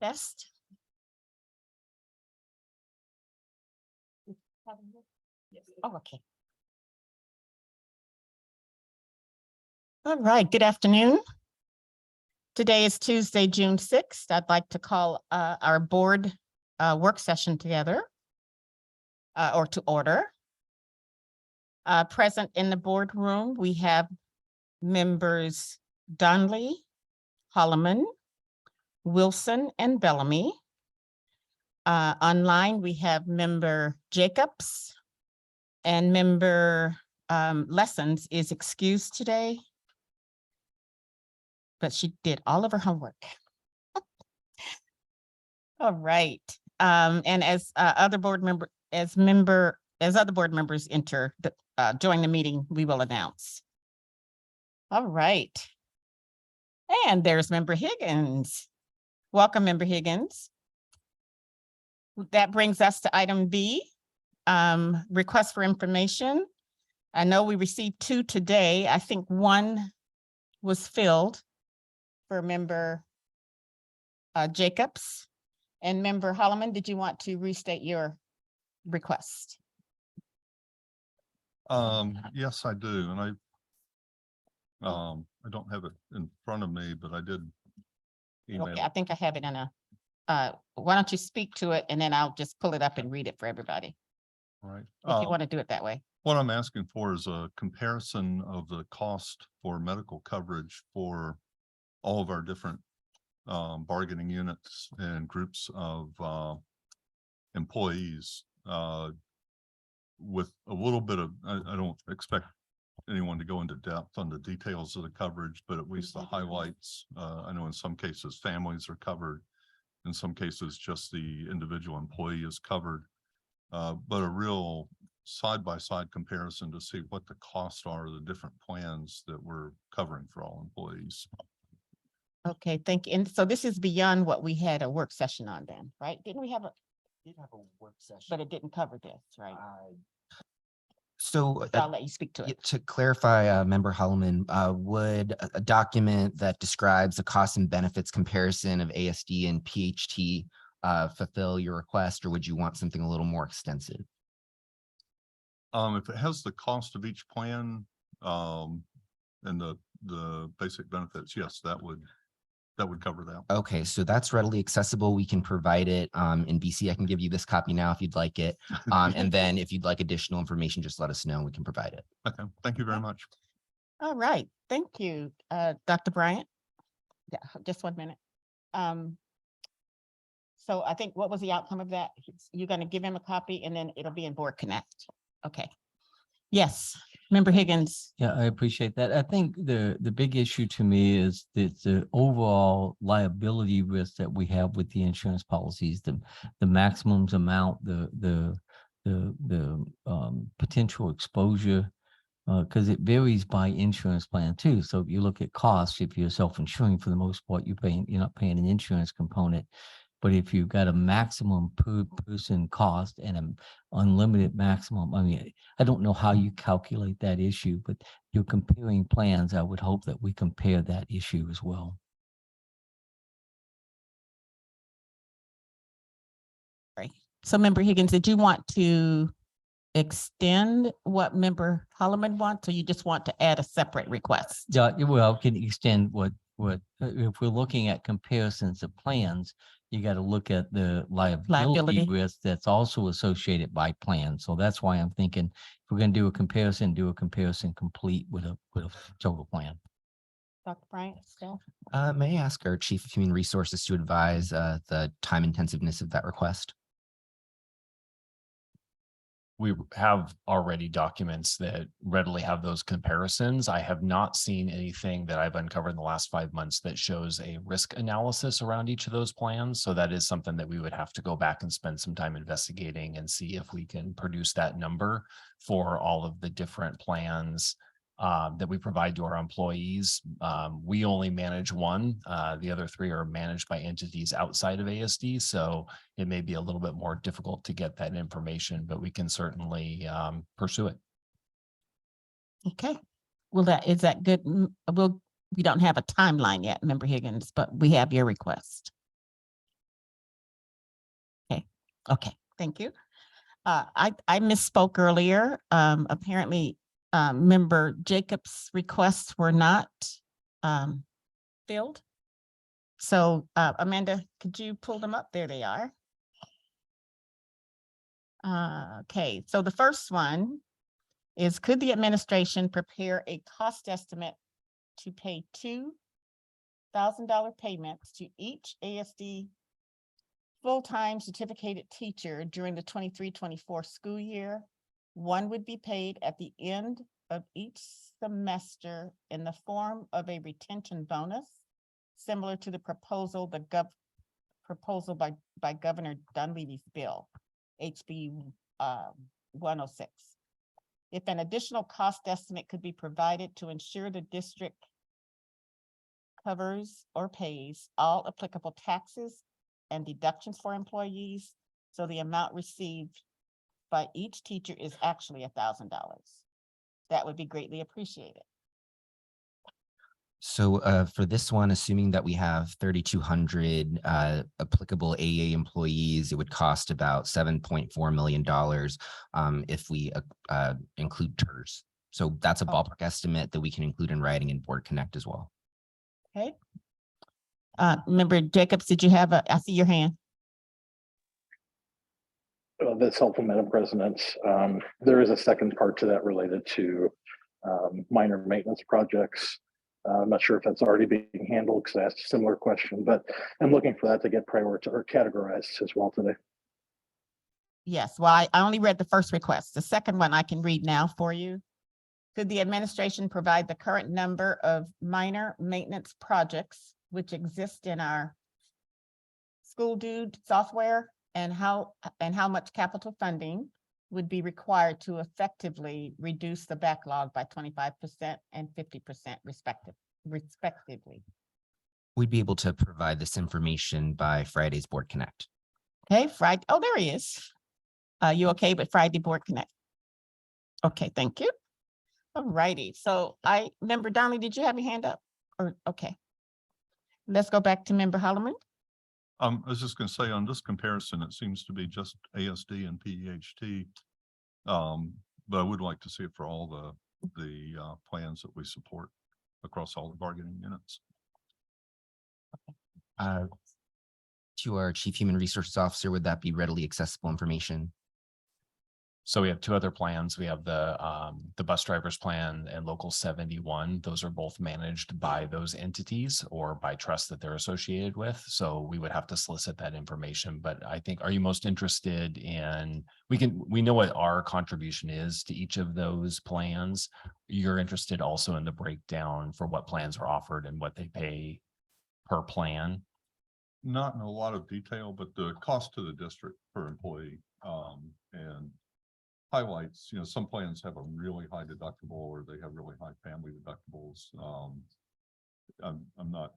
Best. Oh, okay. All right, good afternoon. Today is Tuesday, June 6th. I'd like to call our board work session together or to order. Present in the boardroom, we have members Donley, Holloman, Wilson, and Bellamy. Online, we have member Jacobs, and member Lessons is excused today, but she did all of her homework. All right. And as other board member, as other board members enter join the meeting, we will announce. All right. And there's member Higgins. Welcome, member Higgins. That brings us to item B, request for information. I know we received 2 today. I think 1 was filled for member Jacobs. And member Holloman, did you want to restate your request? Yes, I do. And I don't have it in front of me, but I did email. Okay, I think I have it in a, why don't you speak to it and then I'll just pull it up and read it for everybody. All right. If you want to do it that way. What I'm asking for is a comparison of the cost for medical coverage for all of our different bargaining units and groups of employees with a little bit of, I don't expect anyone to go into depth on the details of the coverage, but at least the highlights. I know in some cases families are covered. In some cases, just the individual employee is covered. But a real side-by-side comparison to see what the costs are of the different plans that we're covering for all employees. Okay, thank you. And so this is beyond what we had a work session on then, right? Didn't we have a? Did have a work session. But it didn't cover this, right? So I'll let you speak to it. to clarify, Member Holloman, would a document that describes the cost and benefits comparison of ASD and PHT fulfill your request, or would you want something a little more extensive? If it has the cost of each plan and the basic benefits, yes, that would cover that. Okay, so that's readily accessible. We can provide it in BC. I can give you this copy now if you'd like it. And then if you'd like additional information, just let us know and we can provide it. Okay, thank you very much. All right, thank you, Dr. Bryant. Yeah, just 1 minute. So I think, what was the outcome of that? You're going to give him a copy and then it'll be in Board Connect. Okay. Yes, member Higgins. Yeah, I appreciate that. I think the big issue to me is the overall liability risk that we have with the insurance policies, the maximums amount, the potential exposure, because it varies by insurance plan too. So if you look at costs, if you're self-insuring, for the most part, you're not paying an insurance component. But if you've got a maximum per person cost and an unlimited maximum, I mean, I don't know how you calculate that issue, but you're comparing plans. I would hope that we compare that issue as well. Right. So member Higgins, did you want to extend what member Holloman wants, or you just want to add a separate request? Yeah, well, can extend what if we're looking at comparisons of plans, you got to look at the liability risk that's also associated by plan. So that's why I'm thinking if we're going to do a comparison complete with a total plan. Dr. Bryant, staff? May I ask our Chief of Human Resources to advise the time intensiveness of that request? We have already documents that readily have those comparisons. I have not seen anything that I've uncovered in the last 5 months that shows a risk analysis around each of those plans. So that is something that we would have to go back and spend some time investigating and see if we can produce that number for all of the different plans that we provide to our employees. We only manage one. The other 3 are managed by entities outside of ASD. So it may be a little bit more difficult to get that information, but we can certainly pursue it. Okay. Well, is that good? We don't have a timeline yet, member Higgins, but we have your request. Okay, thank you. I misspoke earlier. Apparently, member Jacobs' requests were not filled. So, Amanda, could you pull them up? There they are. Okay, so the first one is, could the administration prepare a cost estimate to pay $2,000 payments to each ASD full-time certificated teacher during the 23-24 school year? One would be paid at the end of each semester in the form of a retention bonus, similar to the proposal, proposal by Governor Dunleavy's bill, HB 106. If an additional cost estimate could be provided to ensure the district covers or pays all applicable taxes and deductions for employees, so the amount received by each teacher is actually $1,000. That would be greatly appreciated. So for this one, assuming that we have 3,200 applicable AA employees, it would cost about $7.4 million if we include TERS. So that's a Oh. ballpark estimate that we can include in writing in Board Connect as well. Okay. Member Jacobs, did you have I see your hand. That's helpful, Madam President. There is a second part to that related to minor maintenance projects. I'm not sure if that's already being handled because I asked a similar question, but I'm looking for that to get prioritized or categorized as well today. Yes, well, I only read the first request. The second one I can read now for you. Could the administration provide the current number of minor maintenance projects which exist in our school dude software, and how much capital funding would be required to effectively reduce the backlog by 25% and 50% respectively? We'd be able to provide this information by Friday's Board Connect. Okay, Friday. Oh, there he is. You okay with Friday Board Connect? Okay, thank you. All righty. So Member Donnelly, did you have your hand up? Or okay. Let's go back to Member Holloman. I was just gonna say, on this comparison, it seems to be just ASD and PEHT. But I would like to see it for all the plans that we support across all the bargaining units. To our Chief Human Resources Officer, would that be readily accessible information? So we have two other plans. We have the bus drivers plan and Local 71. Those are both managed by those entities or by trusts that they're associated with. So we would have to solicit that information. But I think, are you most interested in, we know what our contribution is to each of those plans. You're interested also in the breakdown for what plans are offered and what they pay per plan? Not in a lot of detail, but the cost to the district per employee, and highlights, some plans have a really high deductible or they have really high family deductibles. I'm not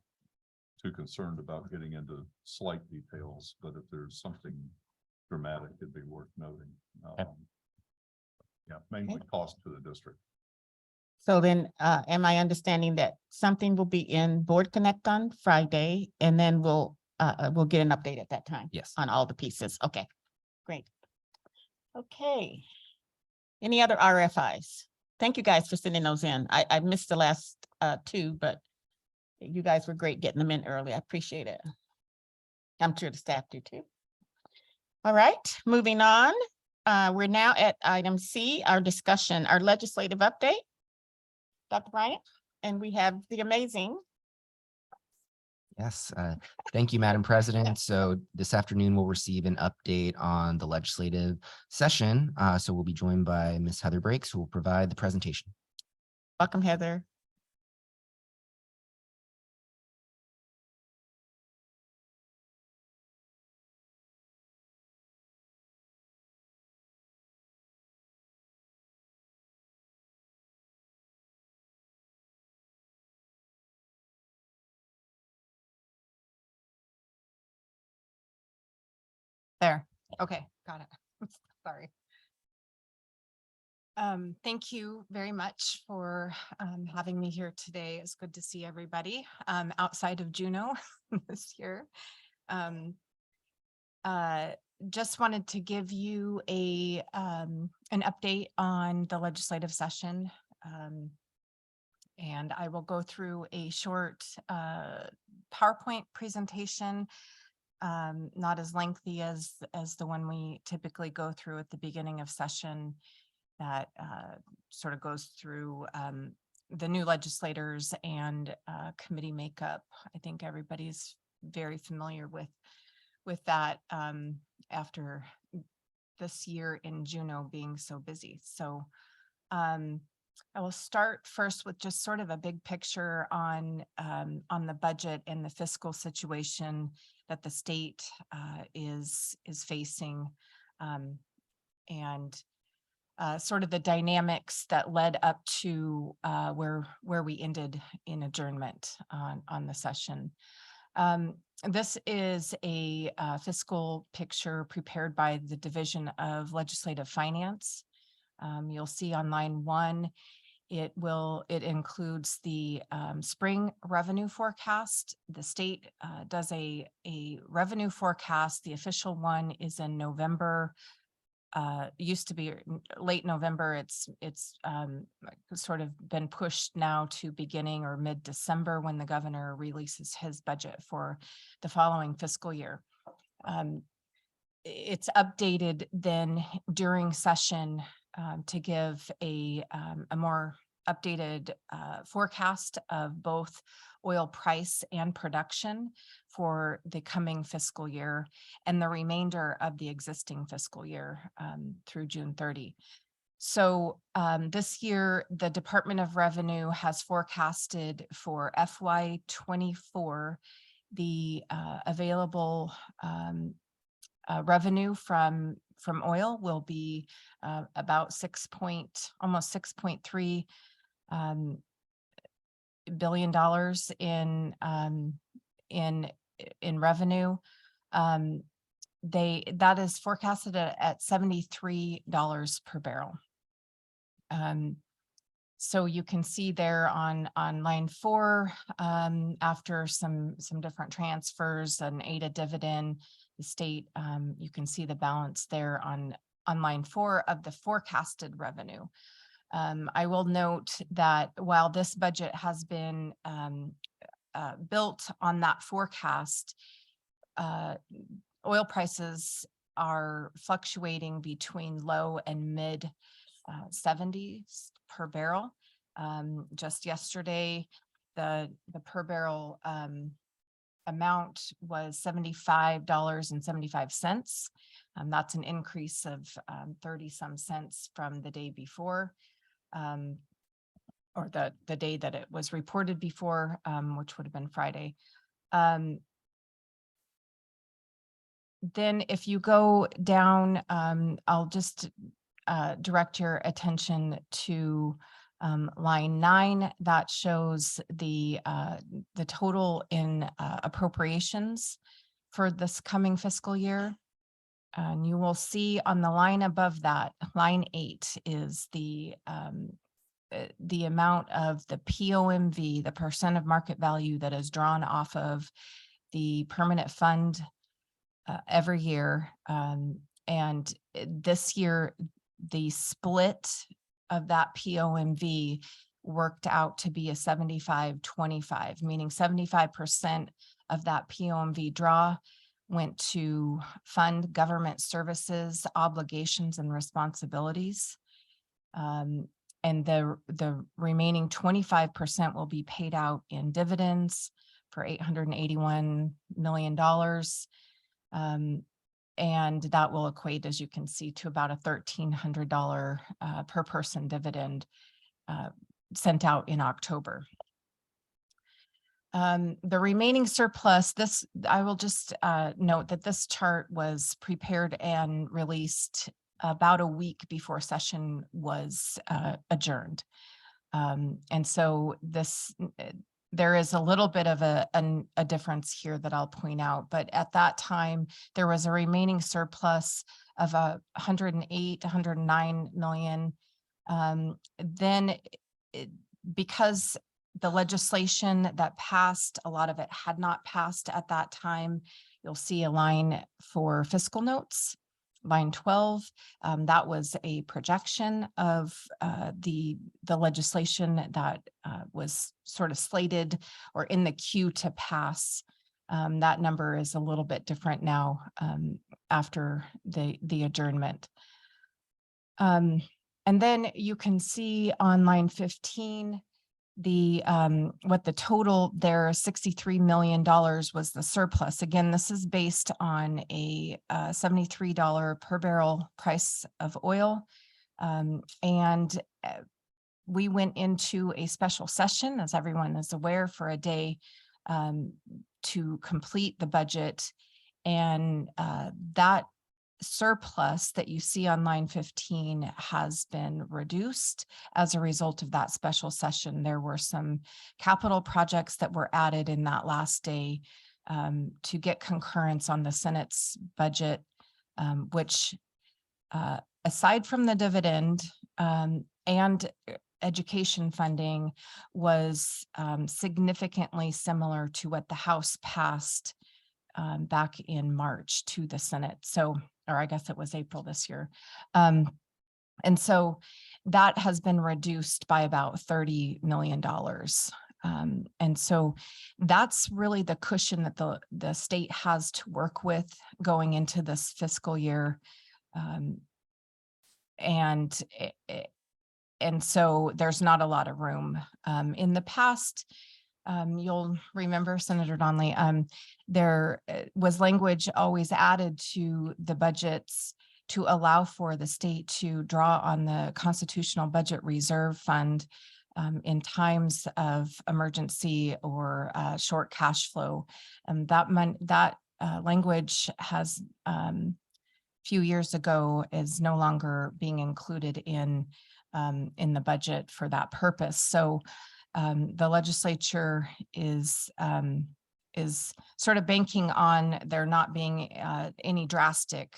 too concerned about getting into slight details, but if there's something dramatic, it'd be worth noting. Yeah, mainly cost to the district. So then, am I understanding that something will be in Board Connect on Friday, and then we'll get an update at that time? Yes. On all the pieces. Okay, great. Okay. Any other RFIs? Thank you guys for sending those in. I missed the last two, but you guys were great getting them in early. I appreciate it. I'm sure the staff do too. All right, moving on. We're now at item C, our discussion, our legislative update. Dr. Bryant, and we have the amazing. Yes, thank you, Madam President. So this afternoon, we'll receive an update on the legislative session. So we'll be joined by Ms. Heather Brakes, who will provide the presentation. Welcome, Heather. There. Okay, got it. Sorry. Thank you very much for having me here today. It's good to see everybody outside of Juneau this year. just wanted to give you an update on the legislative session. And I will go through a short PowerPoint presentation, not as lengthy as the one we typically go through at the beginning of session, that sort of goes through the new legislators and committee makeup. I think everybody's very familiar with that after this year in Juneau being so busy. So I will start first with just sort of a big picture on the budget and the fiscal situation that the state is facing, and sort of the dynamics that led up to where we ended in adjournment on the session. This is a fiscal picture prepared by the Division of Legislative Finance. You'll see on line 1, it includes the spring revenue forecast. The state does a revenue forecast. The official one is in November. Used to be late November. It's sort of been pushed now to beginning or mid-December when the governor releases his budget for the following fiscal year. It's updated then during session to give a more updated forecast of both oil price and production for the coming fiscal year and the remainder of the existing fiscal year through June 30. So this year, the Department of Revenue has forecasted for FY24 the available revenue from oil will be about almost $6.3 billion in revenue. That is forecasted at $73 per barrel. So you can see there on line 4, after some different transfers and ADA dividend, the state, you can see the balance there on line 4 of the forecasted revenue. I will note that while this budget has been built on that forecast, oil prices are fluctuating between low and mid 70s per barrel. Just yesterday, the per barrel amount was $75.75. That's an increase of 30 some cents from the day before, or the day that it was reported before, which would have been Friday. Then if you go down, I'll just direct your attention to line 9. That shows the total in appropriations for this coming fiscal year. And you will see on the line above that, line 8 is the amount of the POMV, the percent of market value that is drawn off of the permanent fund every year. And this year, the split of that POMV worked out to be a 75-25, meaning 75% of that POMV draw went to fund government services, obligations, and responsibilities. And the remaining 25% will be paid out in dividends for $881 million. And that will equate, as you can see, to about a $1,300 per person dividend sent out in October. The remaining surplus, I will just note that this chart was prepared and released about a week before session was adjourned. And so there is a little bit of a difference here that I'll point out, but at that time, there was a remaining surplus of 109 million. Then because the legislation that passed, a lot of it had not passed at that time, you'll see a line for fiscal notes. Line 12, that was a projection of the legislation that was sort of slated or in the queue to pass. That number is a little bit different now after the adjournment. And then you can see on line 15, the what the total there, $63 million was the surplus. Again, this is based on a $73 per barrel price of oil. And we went into a special session, as everyone is aware, for a day to complete the budget. And that surplus that you see on line 15 has been reduced as a result of that special session. There were some capital projects that were added in that last day to get concurrence on the Senate's budget, which aside from the dividend and education funding was significantly similar to what the House passed back in March to the Senate. So, or I guess it was April this year. And so that has been reduced by about $30 million. And so that's really the cushion that the state has to work with going into this fiscal year. And so there's not a lot of room. In the past, you'll remember, Senator Donnelly, there was language always added to the budgets to allow for the state to draw on the Constitutional Budget Reserve Fund in times of emergency or short cash flow. And that language has few years ago is no longer being included in the budget for that purpose. So the legislature is sort of banking on there not being any drastic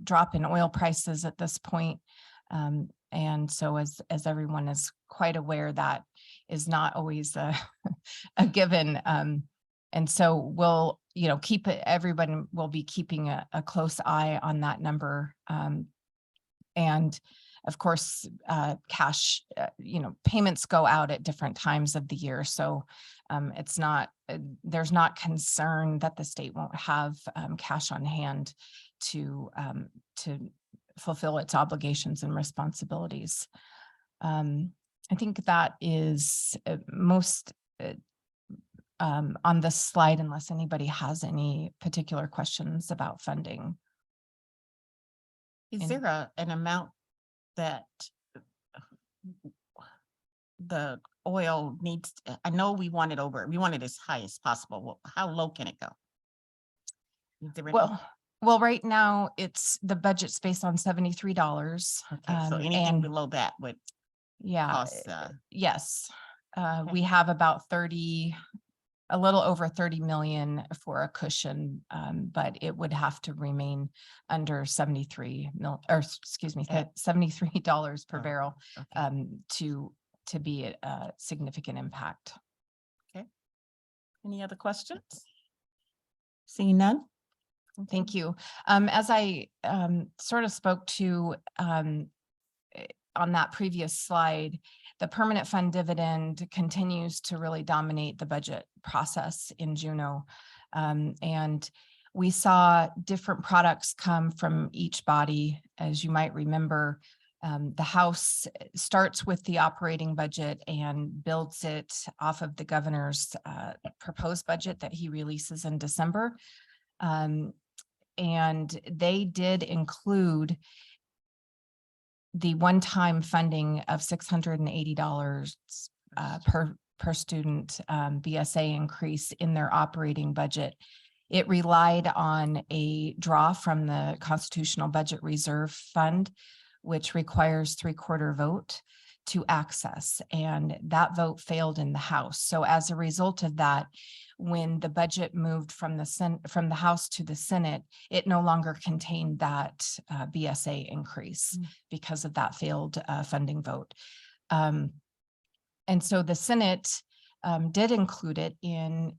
drop in oil prices at this point. And so as everyone is quite aware, that is not always a given. And so we'll, keep it, everyone will be keeping a close eye on that number. And of course, cash, payments go out at different times of the year. So it's not, there's not concern that the state won't have cash on hand to fulfill its obligations and responsibilities. I think that is most on this slide, unless anybody has any particular questions about funding. Is And- there an amount that the oil needs? I know we want it as high as possible. Well, how low can it go? Is there any- Well, right now it's the budget's based on $73. Okay, so anything and below that would yeah, cost, yes. Okay. We have about a little over 30 million for a cushion, but it would have to remain under $73 per Oh, barrel okay. to be a significant impact. Any other questions? Seeing none? Thank you. As I sort of spoke to on that previous slide, the permanent fund dividend continues to really dominate the budget process in Juneau. And we saw different products come from each body. As you might remember, the House starts with the operating budget and builds it off of the governor's proposed budget that he releases in December. And they did include the one-time funding of $680 per student BSA increase in their operating budget. It relied on a draw from the Constitutional Budget Reserve Fund, which requires 3/4 vote to access, and that vote failed in the House. So as a result of that, when the budget moved from the House to the Senate, it no longer contained that BSA increase because of that failed funding vote. And so the Senate did include it in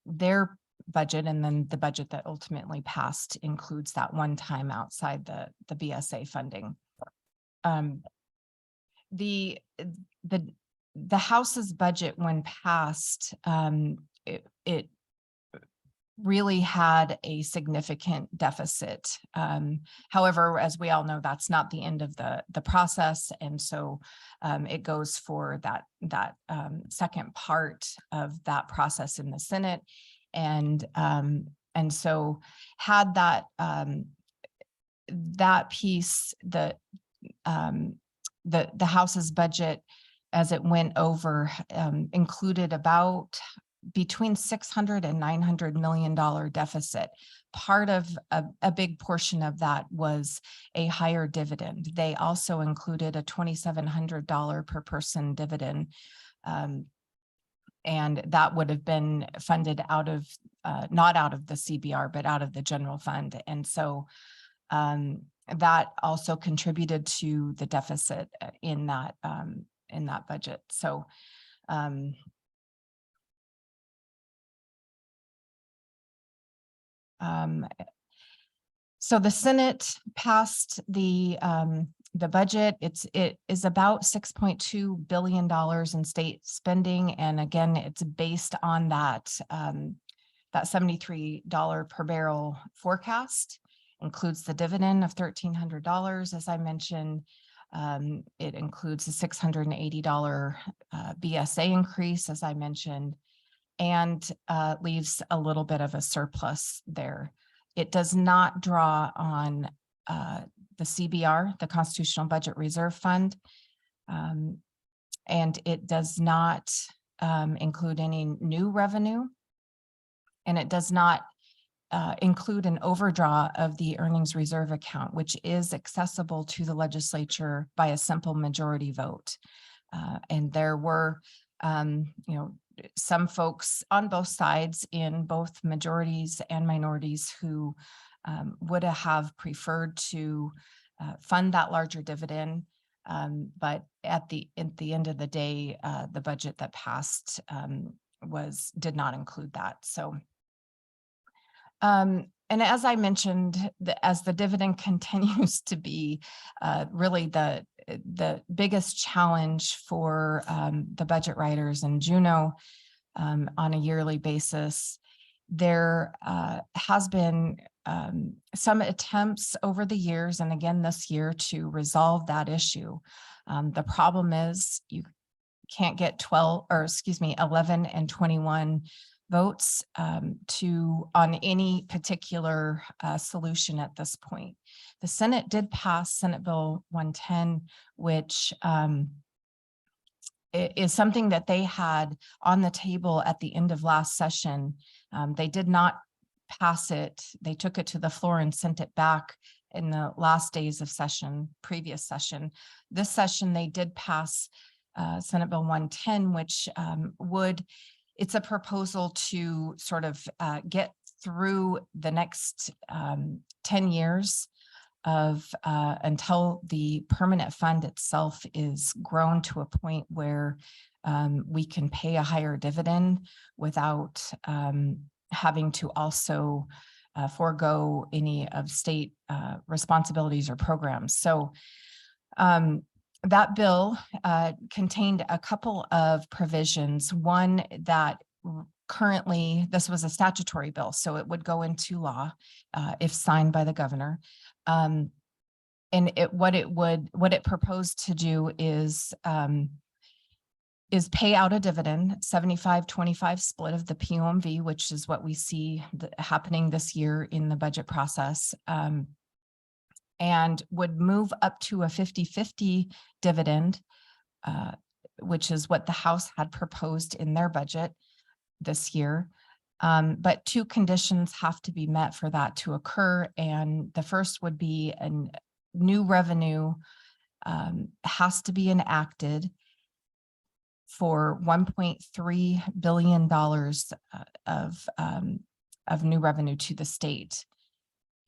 their budget, and then the budget that ultimately passed includes that one time outside the BSA funding. The House's budget, when passed, it really had a significant deficit. However, as we all know, that's not the end of the process. And so it goes for that second part of that process in the Senate. And so had that piece, the House's budget as it went over included about between $600 and $900 million deficit. Part of a big portion of that was a higher dividend. They also included a $2,700 per person dividend. And that would have been funded out of, not out of the CBR, but out of the general fund. And so that also contributed to the deficit in that budget. So so the Senate passed the budget. It is about $6.2 billion in state spending, and again, it's based on that $73 per barrel forecast. Includes the dividend of $1,300, as I mentioned. It includes a $680 BSA increase, as I mentioned, and leaves a little bit of a surplus there. It does not draw on the CBR, the Constitutional Budget Reserve Fund, and it does not include any new revenue, and it does not include an overdraw of the earnings reserve account, which is accessible to the legislature by a simple majority vote. And there were, some folks on both sides in both majorities and minorities who would have preferred to fund that larger dividend. But at the end of the day, the budget that passed did not include that. So, and as I mentioned, as the dividend continues to be really the biggest challenge for the budget writers in Juneau on a yearly basis, there has been some attempts over the years, and again this year, to resolve that issue. The problem is you can't get 11 and 21 votes on any particular solution at this point. The Senate did pass Senate Bill 110, which is something that they had on the table at the end of last session. They did not pass it. They took it to the floor and sent it back in the last days of previous session. This session, they did pass Senate Bill 110, which it's a proposal to sort of get through the next 10 years of until the permanent fund itself is grown to a point where we can pay a higher dividend without having to also forego any of state responsibilities or programs. So that bill contained a couple of provisions. One that currently, this was a statutory bill, so it would go into law if signed by the governor. And what it proposed to do is pay out a dividend, 75-25 split of the POMV, which is what we see happening this year in the budget process. And would move up to a 50-50 dividend, which is what the House had proposed in their budget this year. But two conditions have to be met for that to occur. And the first would be a new revenue has to be enacted for $1.3 billion of new revenue to the state.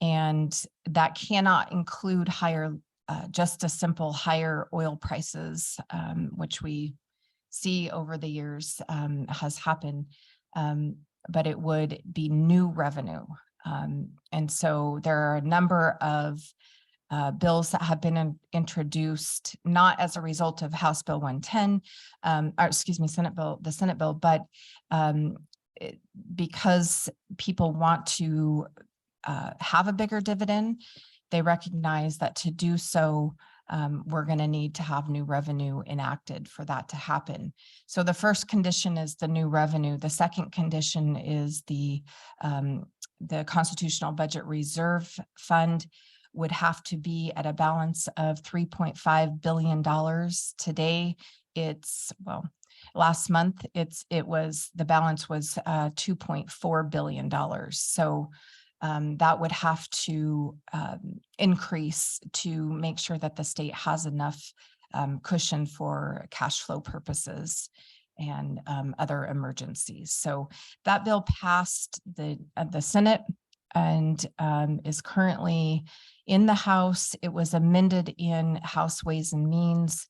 And that cannot include just a simple higher oil prices, which we see over the years has happened. but it would be new revenue. And so there are a number of bills that have been introduced, not as a result of House Bill 110, or excuse me, the Senate bill, but because people want to have a bigger dividend, they recognize that to do so, we're going to need to have new revenue enacted for that to happen. So the first condition is the new revenue. The second condition is the Constitutional Budget Reserve Fund would have to be at a balance of $3.5 billion. Today, last month, the balance was $2.4 billion. So that would have to increase to make sure that the state has enough cushion for cash flow purposes and other emergencies. So that bill passed the Senate and is currently in the House. It was amended in House Ways and Means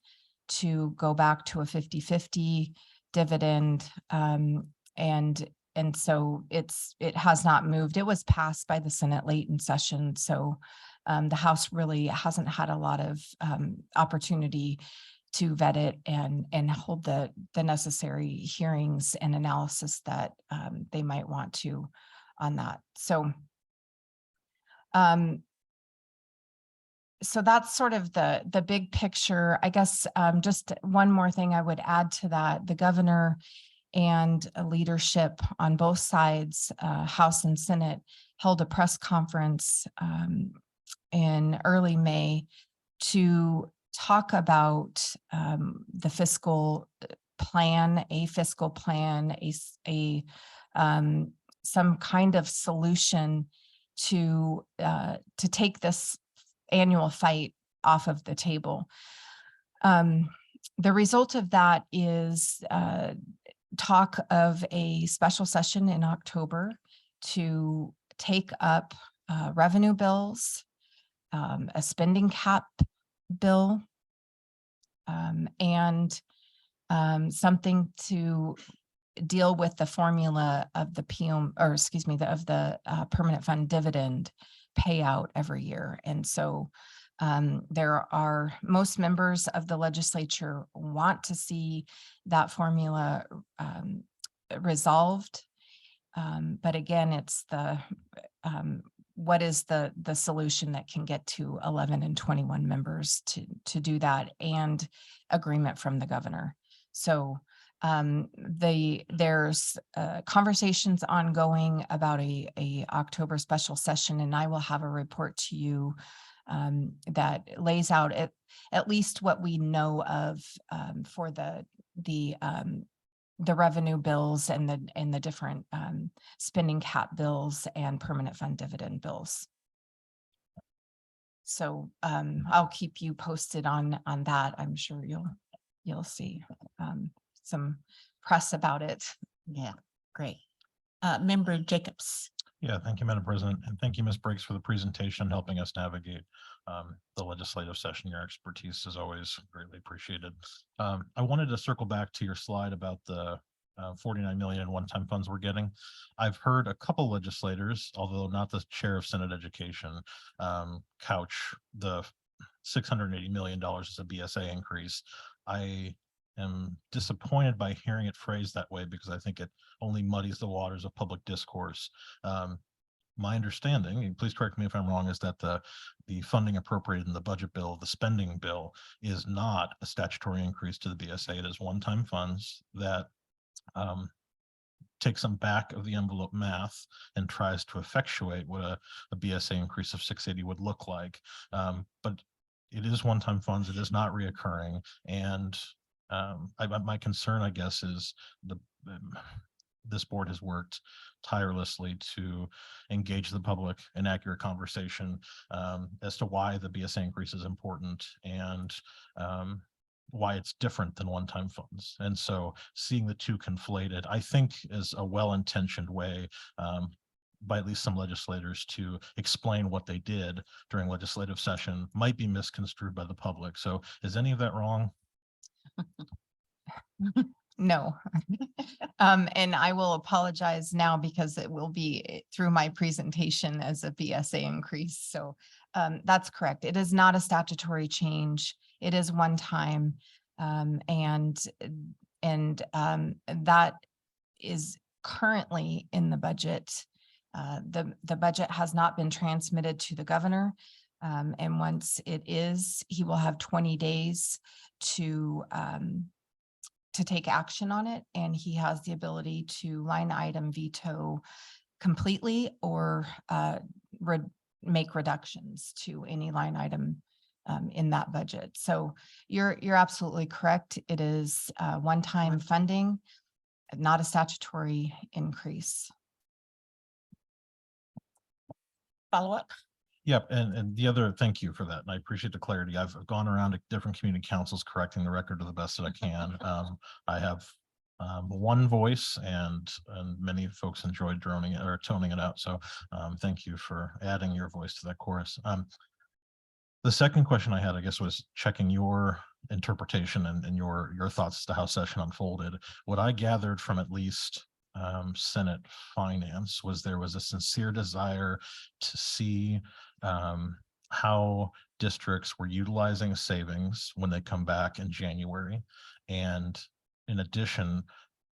to go back to a 50-50 dividend. And so it has not moved. It was passed by the Senate late in session. So the House really hasn't had a lot of opportunity to vet it and hold the necessary hearings and analysis that they might want to on that. So so that's sort of the big picture. I guess just one more thing I would add to that: the governor and leadership on both sides, House and Senate, held a press conference in early May to talk about the fiscal plan, some kind of solution to take this annual fight off of the table. The result of that is talk of a special session in October to take up revenue bills, a spending cap bill, and something to deal with the formula of the permanent fund dividend payout every year. And so most members of the legislature want to see that formula resolved. But again, it's what is the solution that can get to 11 and 21 members to do that, and agreement from the governor. So there's conversations ongoing about a October special session, and I will have a report to you that lays out at least what we know of for the revenue bills and the different spending cap bills and permanent fund dividend bills. So I'll keep you posted on that. I'm sure you'll see some press about it. Yeah, great. Member Jacobs. Yeah, thank you, Madam President, and thank you, Ms. Briggs, for the presentation, helping us navigate the legislative session. Your expertise is always greatly appreciated. I wanted to circle back to your slide about the 49 million in one-time funds we're getting. I've heard a couple legislators, although not the chair of Senate Education, couch the $680 million as a BSA increase. I am disappointed by hearing it phrased that way because I think it only muddies the waters of public discourse. My understanding, and please correct me if I'm wrong, is that the funding appropriated in the budget bill, the spending bill, is not a statutory increase to the BSA. It is one-time funds that takes some back of the envelope math and tries to effectuate what a BSA increase of 680 would look like. But it is one-time funds. It is not reoccurring. And my concern, I guess, is this board has worked tirelessly to engage the public in accurate conversation as to why the BSA increase is important and why it's different than one-time funds. And so seeing the two conflated, I think, is a well-intentioned way by at least some legislators to explain what they did during legislative session might be misconstrued by the public. So is any of that wrong? No. And I will apologize now because it will be through my presentation as a BSA increase. So that's correct. It is not a statutory change. It is one time. And that is currently in the budget. The budget has not been transmitted to the governor. And once it is, he will have 20 days to take action on it. And he has the ability to line item veto completely or make reductions to any line item in that budget. So you're absolutely correct. It is one-time funding, not a statutory increase. Follow up? Yep, and the other, thank you for that, and I appreciate the clarity. I've gone around to different community councils correcting the record to the best that I can. I have one voice, and many folks enjoyed droning it or toning it out. So thank you for adding your voice to that chorus. The second question I had, I guess, was checking your interpretation and your thoughts as to how session unfolded. What I gathered from at least Senate Finance was there was a sincere desire to see how districts were utilizing savings when they come back in January. And in addition,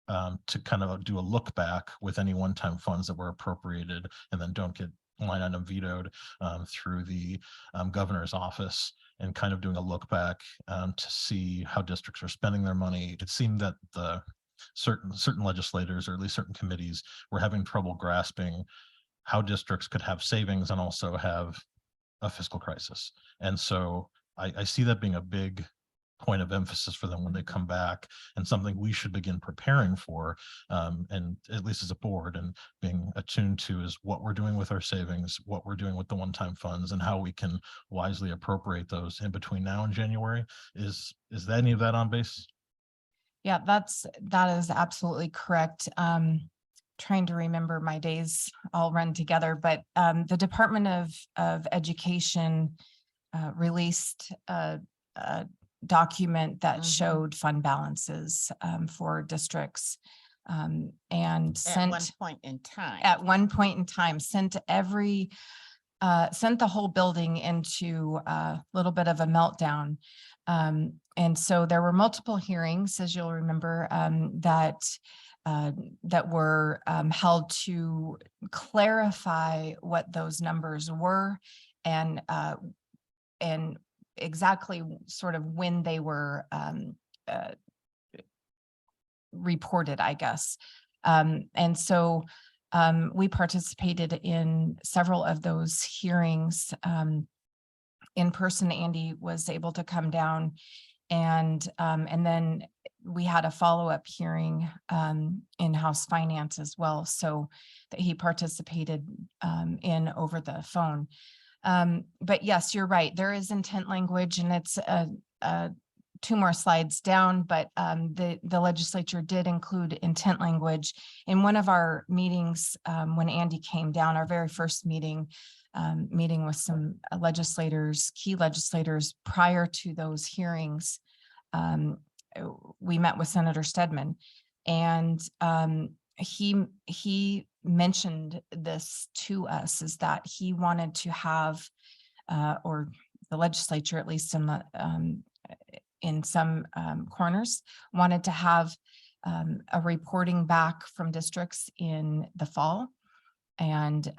to kind of do a look back with any one-time funds that were appropriated and then don't get line item vetoed through the governor's office, and kind of doing a look back to see how districts are spending their money. It seemed that the certain legislators, or at least certain committees, were having trouble grasping how districts could have savings and also have a fiscal crisis. And so I see that being a big point of emphasis for them when they come back, and something we should begin preparing for, and at least as a board, and being attuned to is what we're doing with our savings, what we're doing with the one-time funds, and how we can wisely appropriate those in between now and January. Is that any of that on base? Yeah, that is absolutely correct. Trying to remember, my days all run together, but the Department of Education released a document that showed fund balances for districts, and At one point in time. at one point in time, sent the whole building into a little bit of a meltdown. And so there were multiple hearings, as you'll remember, that were held to clarify what those numbers were, and exactly sort of when they were reported, I guess. And so we participated in several of those hearings in person. Andy was able to come down, and then we had a follow-up hearing in House Finance as well, so that he participated in over the phone. But yes, you're right. There is intent language, and it's two more slides down, but the legislature did include intent language in one of our meetings when Andy came down, our very first meeting with some legislators, key legislators prior to those hearings. We met with Senator Stedman, and he mentioned this to us, is that he wanted to have, or the legislature, at least in some corners, wanted to have a reporting back from districts in the fall, and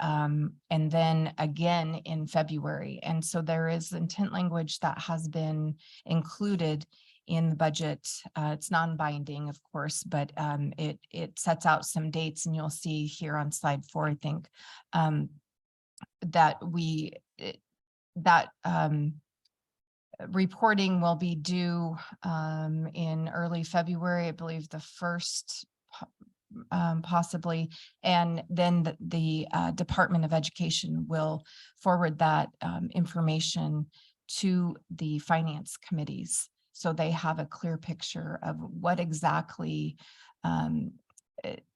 then again in February. And so there is intent language that has been included in the budget. It's non-binding, of course, but it sets out some dates, and you'll see here on slide 4, I think, that reporting will be due in early February, I believe the 1st, possibly, and then the Department of Education will forward that information to the finance committees, so they have a clear picture of what exactly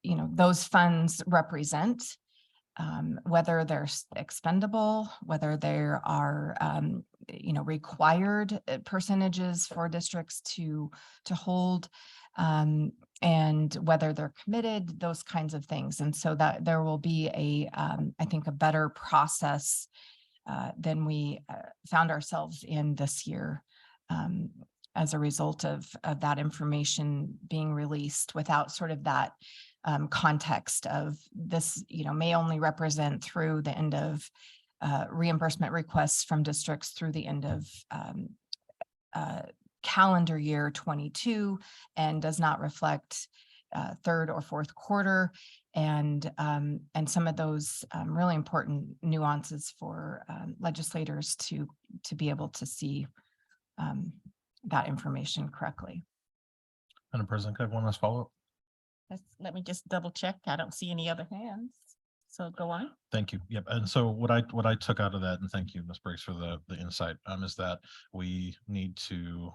those funds represent, whether they're expendable, whether there are required percentages for districts to hold, and whether they're committed, those kinds of things. And so that there will be I think, a better process than we found ourselves in this year, as a result of that information being released without sort of that context of this, may only represent through the end of reimbursement requests from districts through the end of calendar year 22, and does not reflect third or fourth quarter, and some of those really important nuances for legislators to be able to see that information correctly. Madam President, could I have one last follow-up? Let me just double check. I don't see any other hands. So go on. Thank you. Yep. And so what I took out of that, and thank you, Ms. Briggs, for the insight, is that we need to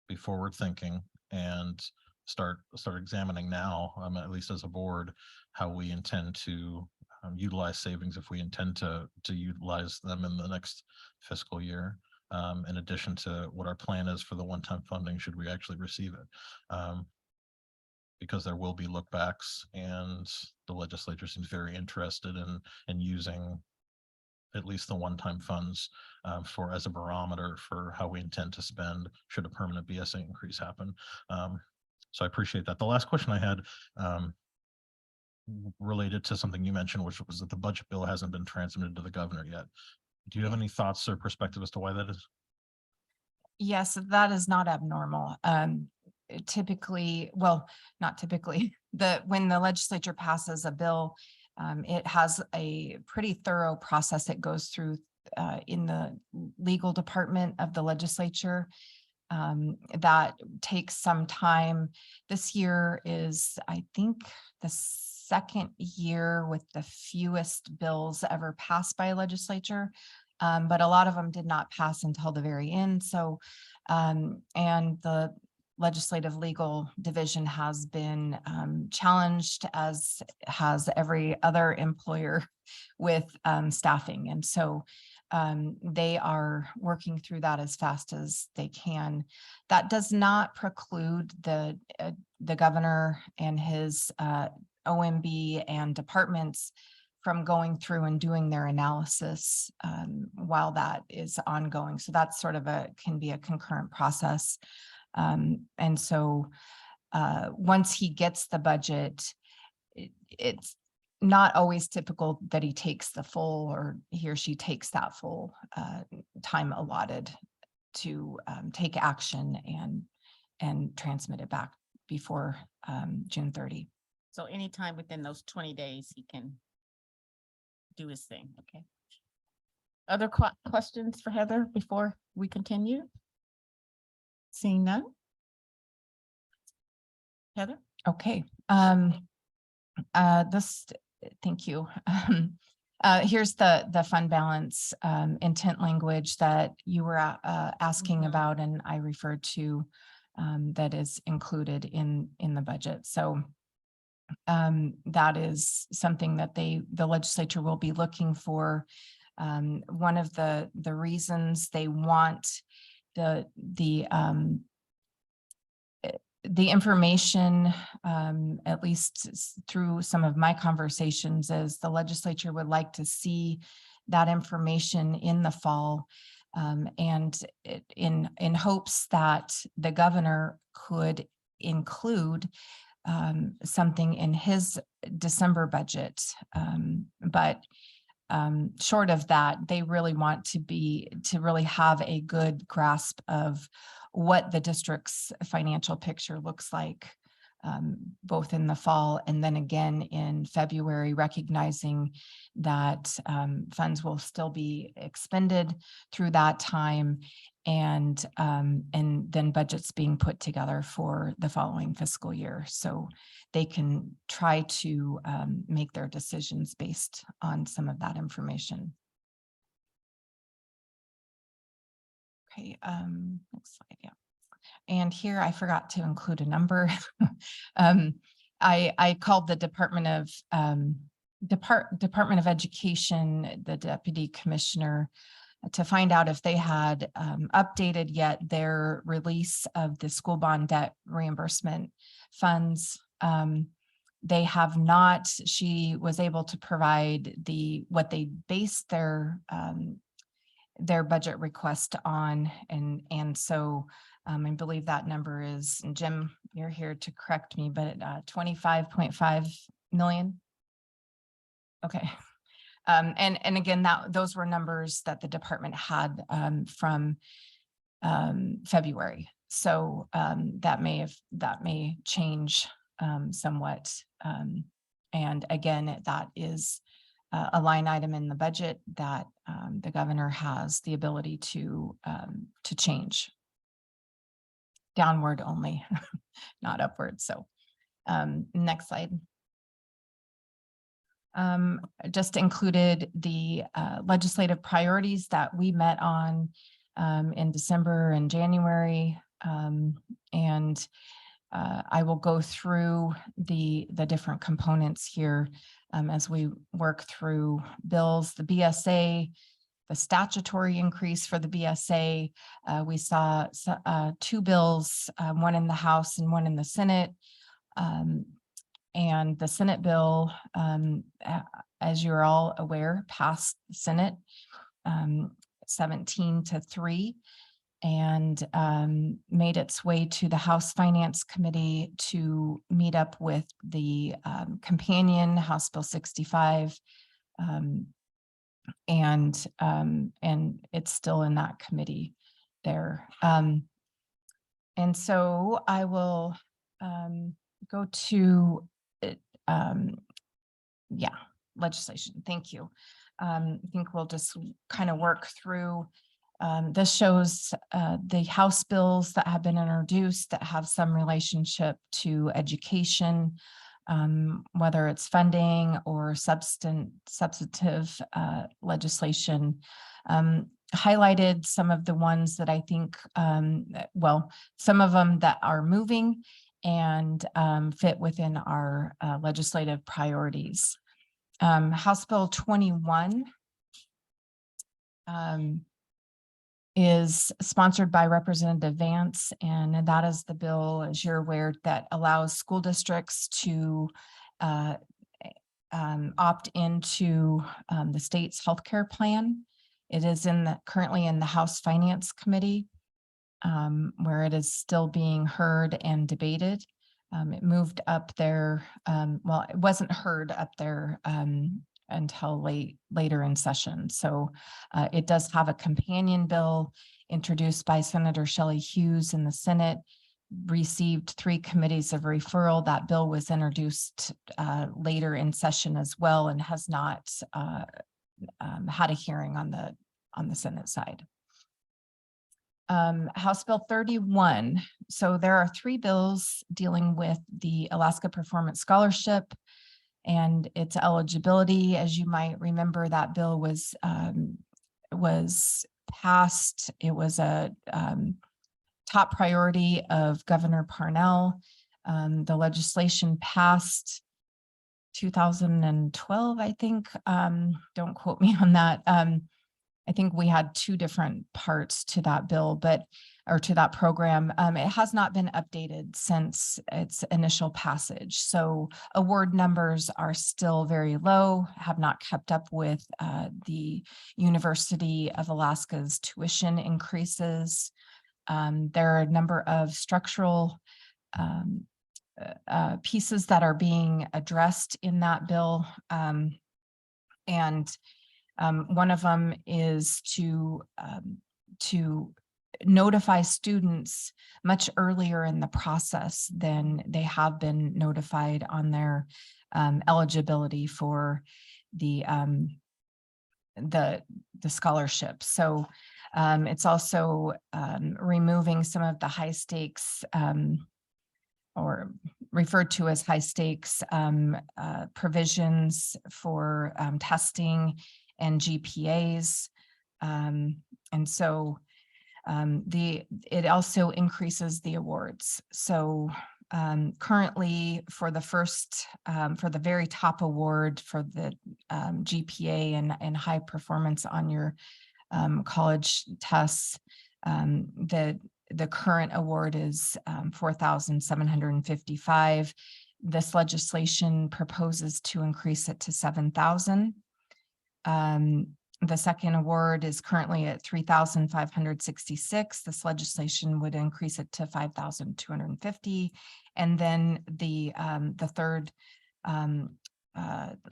be forward thinking and start examining now, at least as a board, how we intend to utilize savings if we intend to utilize them in the next fiscal year. In addition to what our plan is for the one-time funding, should we actually receive it? Because there will be look backs, and the legislature seems very interested in using at least the one-time funds for as a barometer for how we intend to spend should a permanent BSA increase happen. So I appreciate that. The last question I had related to something you mentioned, which was that the budget bill hasn't been transmitted to the governor yet. Do you have any thoughts or perspective as to why that is? Yes, that is not abnormal. Typically, well, not typically, when the legislature passes a bill, it has a pretty thorough process it goes through in the legal department of the legislature. That takes some time. This year is, I think, the second year with the fewest bills ever passed by a legislature. But a lot of them did not pass until the very end. So, and the legislative legal division has been challenged, as has every other employer, with staffing. And so they are working through that as fast as they can. That does not preclude the governor and his OMB and departments from going through and doing their analysis while that is ongoing. So that's sort of can be a concurrent process. And so once he gets the budget, it's not always typical that he takes the full, or he or she takes that full time allotted to take action and transmit it back before June 30. So anytime within those 20 days, he can do his thing. Okay. Other questions for Heather before we continue? Seeing none? Heather? Okay. Thank you. Here's the fund balance intent language that you were asking about, and I referred to, that is included in the budget. So that is something that the legislature will be looking for. One of the reasons they want the information, at least through some of my conversations, is the legislature would like to see that information in the fall, and in hopes that the governor could include something in his December budget. But short of that, they really want to really have a good grasp of what the district's financial picture looks like, both in the fall and then again in February, recognizing that funds will still be expended through that time, and then budgets being put together for the following fiscal year. So they can try to make their decisions based on some of that information. Okay, next slide, yeah. And here I forgot to include a number. I called the Department of Education, the Deputy Commissioner, to find out if they had updated yet their release of the school bond debt reimbursement funds. They have not. She was able to provide what they based their budget request on, and so I believe that number is, and Jim, you're here to correct me, but 25.5 million. Okay. And again, those were numbers that the department had from February. So that may change somewhat. And again, that is a line item in the budget that the governor has the ability to change downward only, not upward. So next slide. Just included the legislative priorities that we met on in December and January. And I will go through the different components here as we work through bills, the BSA, the statutory increase for the BSA. We saw two bills, one in the House and one in the Senate. And the Senate bill, as you're all aware, passed the Senate 17-3 and made its way to the House Finance Committee to meet up with the companion House Bill 65. And it's still in that committee there. And so I will go to legislation. Thank you. I think we'll just kind of work through. This shows the House bills that have been introduced that have some relationship to education, whether it's funding or substantive legislation. Highlighted some of the ones that I think, some of them that are moving and fit within our legislative priorities. House Bill 21 is sponsored by Representative Vance, and that is the bill, as you're aware, that allows school districts to opt into the state's healthcare plan. It is currently in the House Finance Committee, where it is still being heard and debated. It moved up there. It wasn't heard up there until later in session. So it does have a companion bill introduced by Senator Shelley Hughes in the Senate, received 3 committees of referral. That bill was introduced later in session as well and has not had a hearing on the Senate side. House Bill 31. So there are 3 bills dealing with the Alaska Performance Scholarship and its eligibility. As you might remember, that bill was passed. It was a top priority of Governor Parnell. The legislation passed 2012, I think. Don't quote me on that. I think we had 2 different parts to that bill, or to that program. It has not been updated since its initial passage. So award numbers are still very low, have not kept up with the University of Alaska's tuition increases. There are a number of structural pieces that are being addressed in that bill. One of them is to notify students much earlier in the process than they have been notified on their eligibility for the scholarship. So it's also removing some of the high stakes or referred to as high stakes provisions for testing and GPAs. And so it also increases the awards. So currently for the very top award for the GPA and high performance on your college tests. The current award is $4,755. This legislation proposes to increase it to $7,000. The second award is currently at $3,566. This legislation would increase it to $5,250. And then the third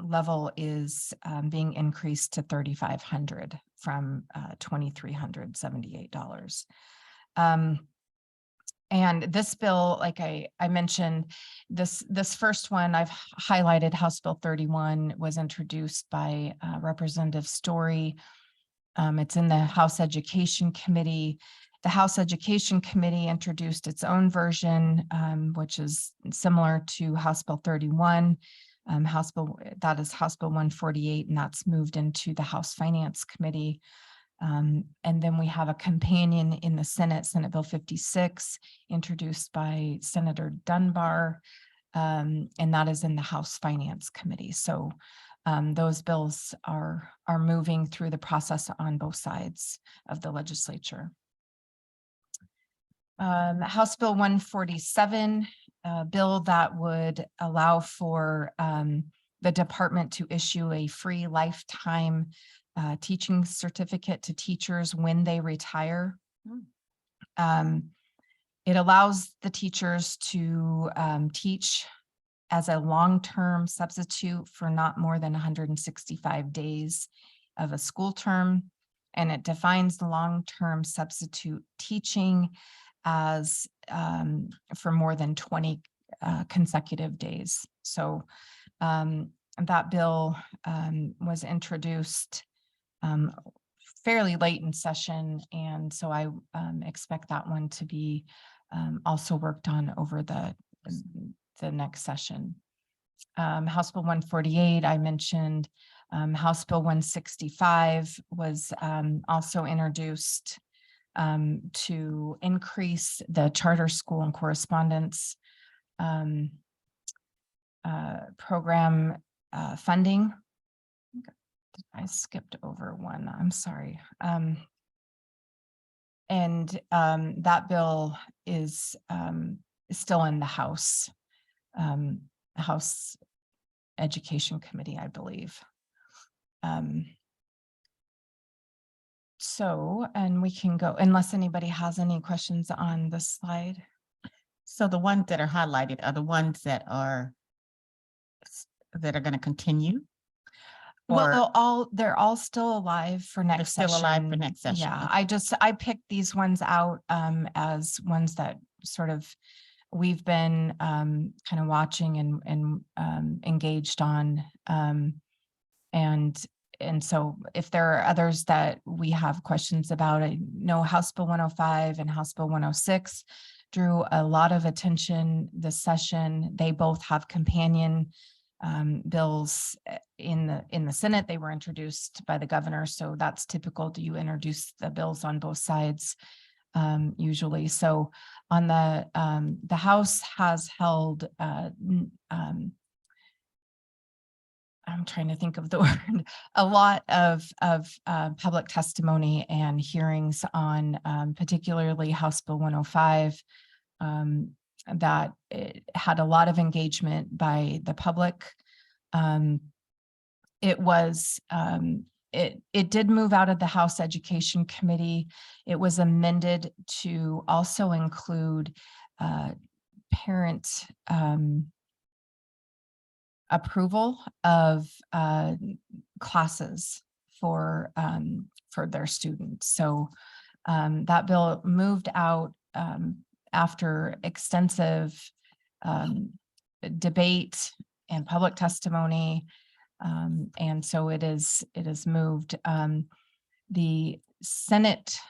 level is being increased to $3,500 from $2,378. And this bill, like I mentioned, this first one I've highlighted, House Bill 31, was introduced by Representative Story. It's in the House Education Committee. The House Education Committee introduced its own version, which is similar to House Bill 31. That is House Bill 148, and that's moved into the House Finance Committee. And then we have a companion in the Senate, Senate Bill 56, introduced by Senator Dunbar, and that is in the House Finance Committee. So those bills are moving through the process on both sides of the legislature. House Bill 147, a bill that would allow for the department to issue a free lifetime teaching certificate to teachers when they retire. It allows the teachers to teach as a long-term substitute for not more than 165 days of a school term. And it defines the long-term substitute teaching as for more than 20 consecutive days. So that bill was introduced fairly late in session, and so I expect that one to be also worked on over the next session. House Bill 148, I mentioned. House Bill 165 was also introduced to increase the charter school and correspondence program funding. I skipped over one, I'm sorry. And that bill is still in the House Education Committee, I believe. So, and we can go, unless anybody has any questions on this slide. So the ones that are highlighted are the ones that are going to continue? Well, Or they're all still alive for they're next still alive for session. next session? Yeah, Okay. I picked these ones out as ones that sort of we've been kind of watching and engaged on. And so if there are others that we have questions about, I know House Bill 105 and House Bill 106 drew a lot of attention this session. They both have companion bills in the Senate. They were introduced by the governor, so that's typical. Do you introduce the bills on both sides usually? So on the House has held I'm trying to think of the word, a lot of public testimony and hearings on particularly House Bill 105 that it had a lot of engagement by the public. It did move out of the House Education Committee. It was amended to also include parent approval of classes for their students. So that bill moved out after extensive debate and public testimony. And so it is moved. The Senate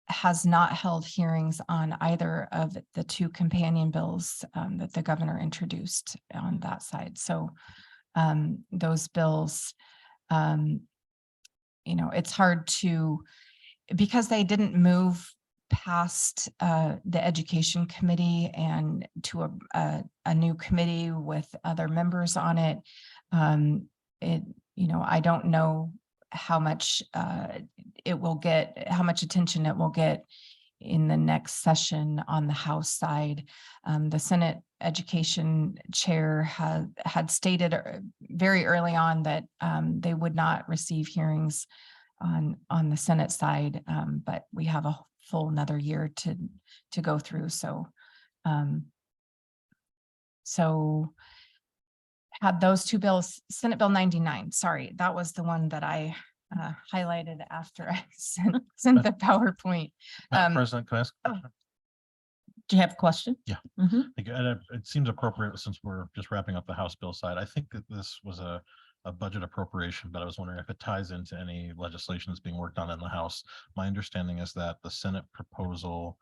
has not held hearings on either of the two companion bills that the governor introduced on that side. So those bills, it's hard to, because they didn't move past the Education Committee and to a new committee with other members on it. I don't know how much it will get, how much attention it will get in the next session on the House side. The Senate Education Chair had stated very early on that they would not receive hearings on the Senate side, but we have a full another year to go through. So had those two bills, Senate Bill 99, sorry, that was the one that I highlighted after I sent the PowerPoint. Madam President, can I ask? a oh. question? Do you have a question? Yeah. Mhm. It seems appropriate since we're just wrapping up the House bill side. I think that this was a budget appropriation, but I was wondering if it ties into any legislation that's being worked on in the House. My understanding is that the Senate proposal,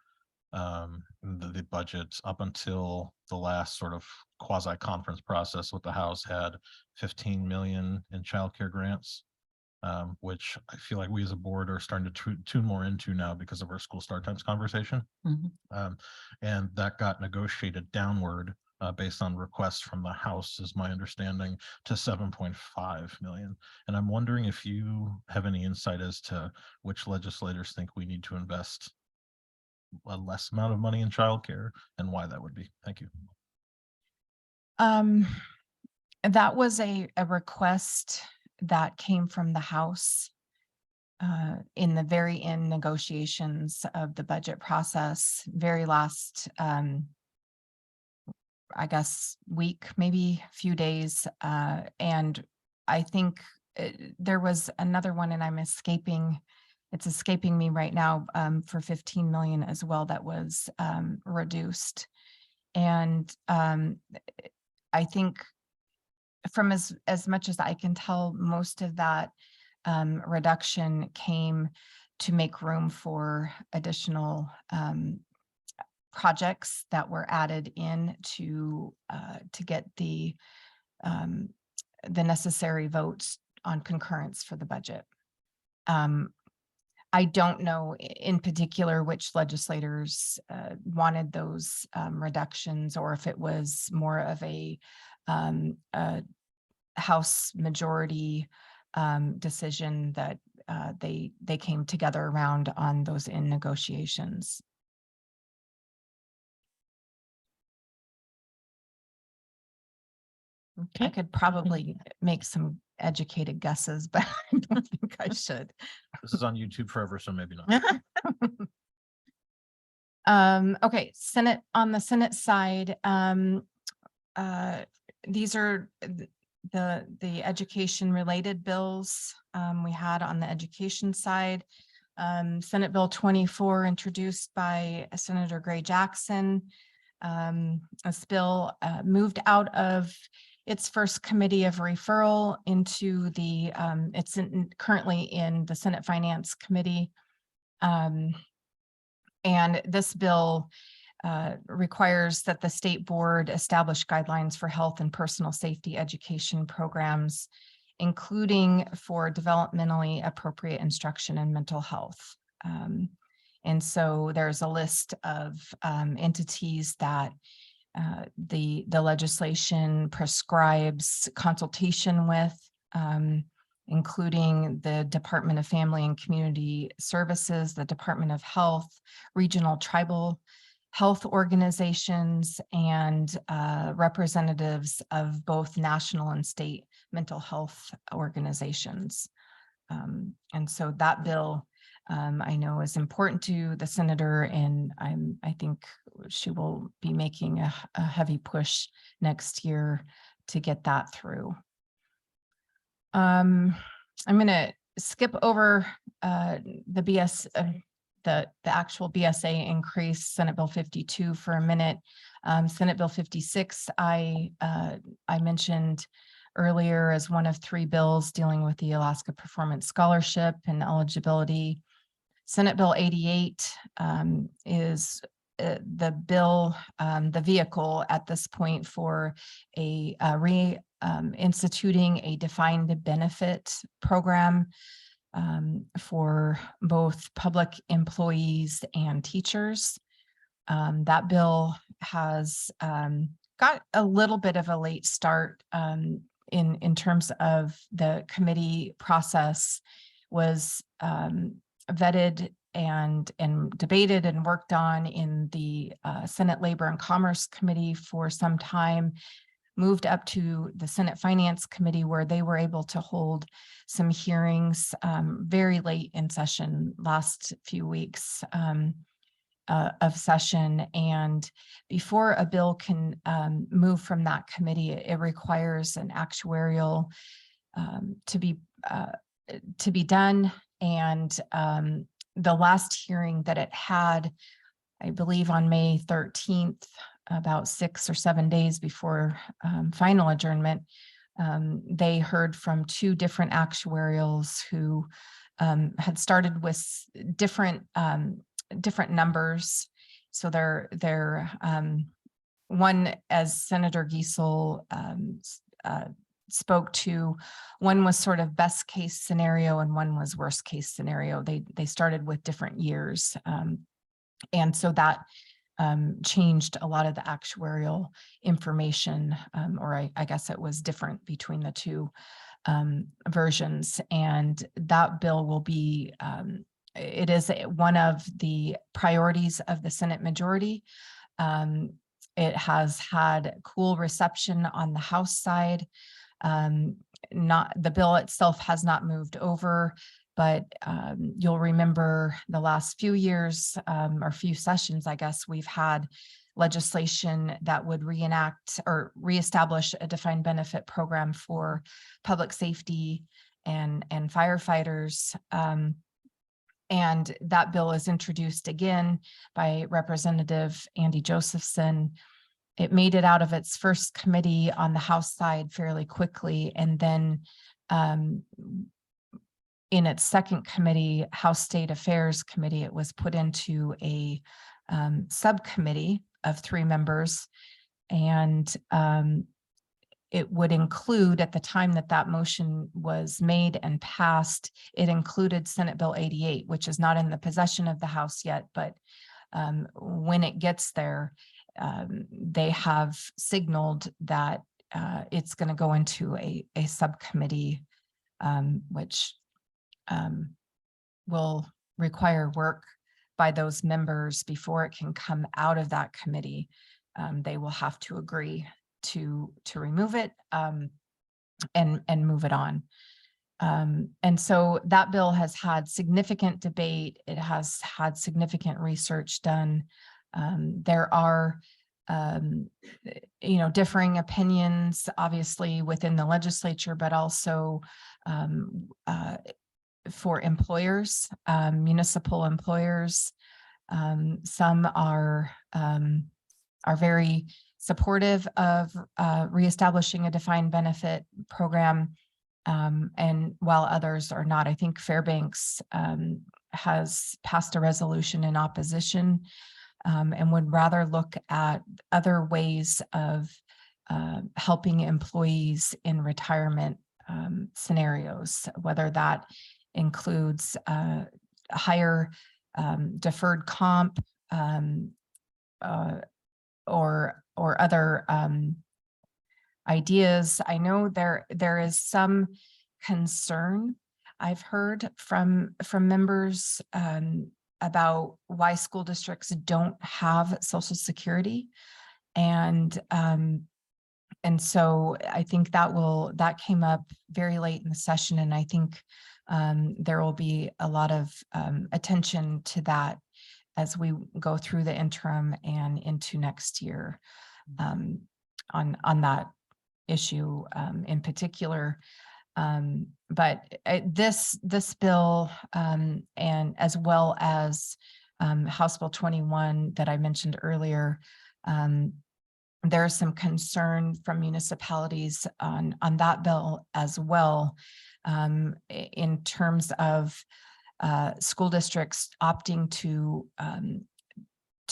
the budget up until the last sort of quasi conference process with the House had 15 million in childcare grants, which I feel like we as a board are starting to tune more into now because of our school start times conversation. Mhm. And that got negotiated downward based on requests from the House, is my understanding, to 7.5 million. And I'm wondering if you have any insight as to which legislators think we need to invest a less amount of money in childcare and why that would be. Thank you. That was a request that came from the House in the very end negotiations of the budget process, very last, I guess, week, maybe few days. And I think there was another one, and it's escaping me right now, for 15 million as well, that was reduced. And I think from as much as I can tell, most of that reduction came to make room for additional projects that were added in to get the necessary votes on concurrence for the budget. I don't know in particular which legislators wanted those reductions, or if it was more of a House majority decision that they came together around on those in negotiations. I Okay. could probably make some educated guesses, but I don't think I should. This is on YouTube forever, so maybe not. Okay, on the Senate side, these are the education related bills we had on the education side. Senate Bill 24 introduced by Senator Gray Jackson. This bill moved out of its first committee of referral into the, it's currently in the Senate Finance Committee. And this bill requires that the state board establish guidelines for health and personal safety education programs, including for developmentally appropriate instruction in mental health. And so there's a list of entities that the legislation prescribes consultation with, including the Department of Family and Community Services, the Department of Health, regional tribal health organizations, and representatives of both national and state mental health organizations. And so that bill, I know, is important to the senator, and I think she will be making a heavy push next year to get that through. I'm going to skip over the actual BSA increase, Senate Bill 52, for a minute. Senate Bill 56, I mentioned earlier as one of 3 bills dealing with the Alaska Performance Scholarship and eligibility. Senate Bill 88 is the bill, the vehicle at this point for instituting a defined benefit program for both public employees and teachers. That bill has got a little bit of a late start. in terms of the committee process was vetted and debated and worked on in the Senate Labor and Commerce Committee for some time, moved up to the Senate Finance Committee, where they were able to hold some hearings very late in session, last few weeks of session. And before a bill can move from that committee, it requires an actuarial to be done. And the last hearing that it had, I believe on May 13th, about 6 or 7 days before final adjournment, they heard from 2 different actuarials who had started with different numbers. So they're one, as Senator Giesel spoke to, one was sort of best case scenario and one was worst case scenario. They started with different years. And so that changed a lot of the actuarial information, or I guess it was different between the 2 versions. And that bill will be, it is one of the priorities of the Senate majority. It has had cool reception on the House side. Not the bill itself has not moved over, but you'll remember the last few years or few sessions, I guess, we've had legislation that would reenact or reestablish a defined benefit program for public safety and firefighters. And that bill is introduced again by Representative Andy Josephson. It made it out of its first committee on the House side fairly quickly. And then in its second committee, House State Affairs Committee, it was put into a subcommittee of 3 members. And it would include, at the time that motion was made and passed, it included Senate Bill 88, which is not in the possession of the House yet, but when it gets there, they have signaled that it's going to go into a subcommittee, which will require work by those members before it can come out of that committee. They will have to agree to remove it and move it on. And so that bill has had significant debate. It has had significant research done. There are differing opinions, obviously, within the legislature, but also for employers, municipal employers. Some are very supportive of reestablishing a defined benefit program, and while others are not. I think Fairbanks has passed a resolution in opposition, and would rather look at other ways of helping employees in retirement scenarios, whether that includes higher deferred comp or other ideas. I know there is some concern I've heard from members about why school districts don't have Social Security, and so I think that came up very late in the session, and I think there will be a lot of attention to that as we go through the interim and into next year on that issue in particular. But this bill and as well as House Bill 21 that I mentioned earlier, there's some concern from municipalities on that bill as well, in terms of school districts opting to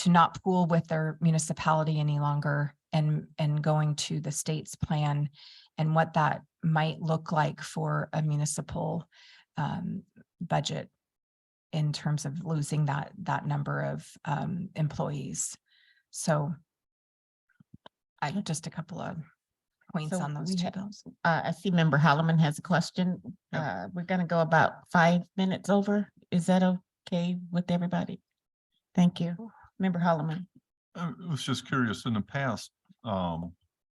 not pool with their municipality any longer and going to the state's plan, and what that might look like for a municipal budget in terms of losing that number of employees. So just a couple of points So on those we two have- bills. I see Member Holloman has a question. We're gonna go about 5 minutes over. Is that okay with everybody? Thank you. Member Holloman. I was just curious, in the past, I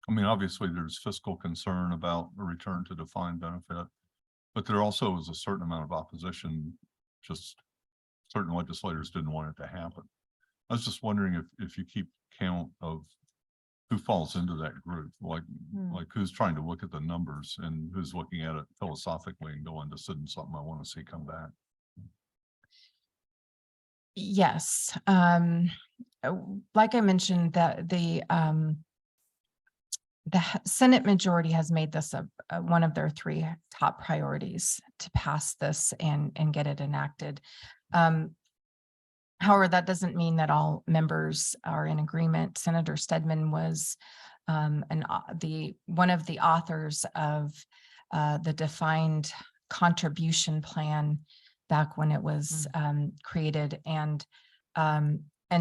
mean, obviously there's fiscal concern about a return to defined benefit, but there also was a certain amount of opposition, just certain legislators didn't want it to happen. I was just wondering if you keep count of who falls into that group, like who's trying to look at the numbers and who's looking at it philosophically and going, this isn't something I want to see come back. Yes, like I mentioned, that the Senate majority has made this one of their 3 top priorities to pass this and get it enacted. However, that doesn't mean that all members are in agreement. Senator Stedman was one of the authors of the defined contribution plan back when it was created, and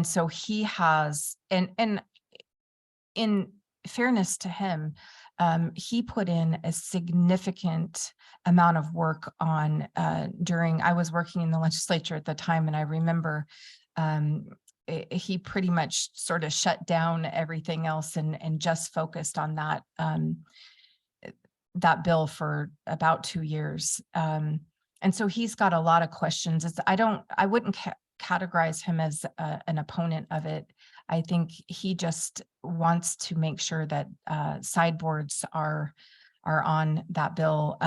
so he has, and in fairness to him, he put in a significant amount of work on I was working in the legislature at the time, and I remember he pretty much sort of shut down everything else and just focused on that bill for about 2 years. And so he's got a lot of questions. I wouldn't categorize him as an opponent of it. I think he just wants to make sure that sideboards are on that bill,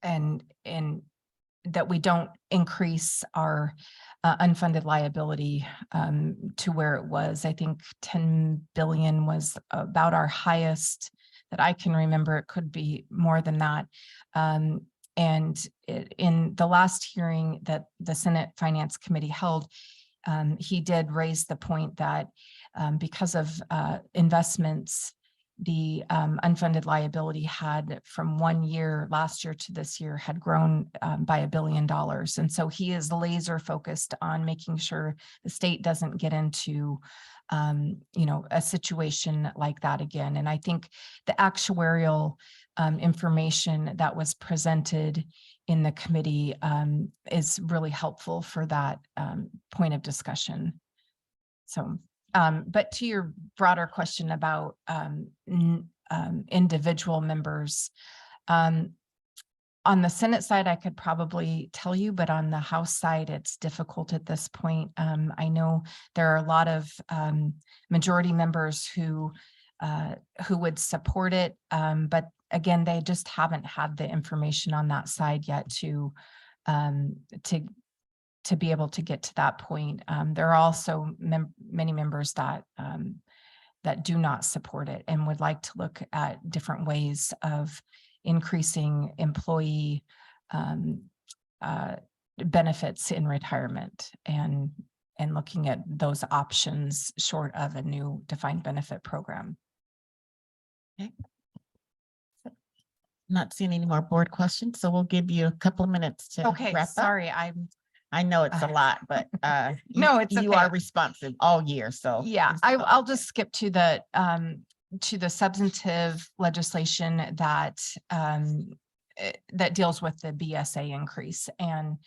and that we don't increase our unfunded liability to where it was. I think 10 billion was about our highest that I can remember. It could be more than that. And in the last hearing that the Senate Finance Committee held, he did raise the point that because of investments, the unfunded liability had, from 1 year last year to this year, had grown by $1 billion. And so he is laser focused on making sure the state doesn't get into a situation like that again. And I think the actuarial information that was presented in the committee is really helpful for that point of discussion. So, but to your broader question about individual members, on the Senate side, I could probably tell you, but on the House side, it's difficult at this point. I know there are a lot of majority members who would support it, but again, they just haven't had the information on that side yet to be able to get to that point. There are also many members that do not support it and would like to look at different ways of increasing employee benefits in retirement and looking at those options short of a new defined benefit program. Okay. Not seeing any more board questions, so we'll give you a couple of minutes to Okay, wrap up. sorry, I know it's a lot, but No, it's you okay. are responsive all year, so. Yeah, it's I'll okay. just skip to the substantive legislation that that deals with the BSA increase. And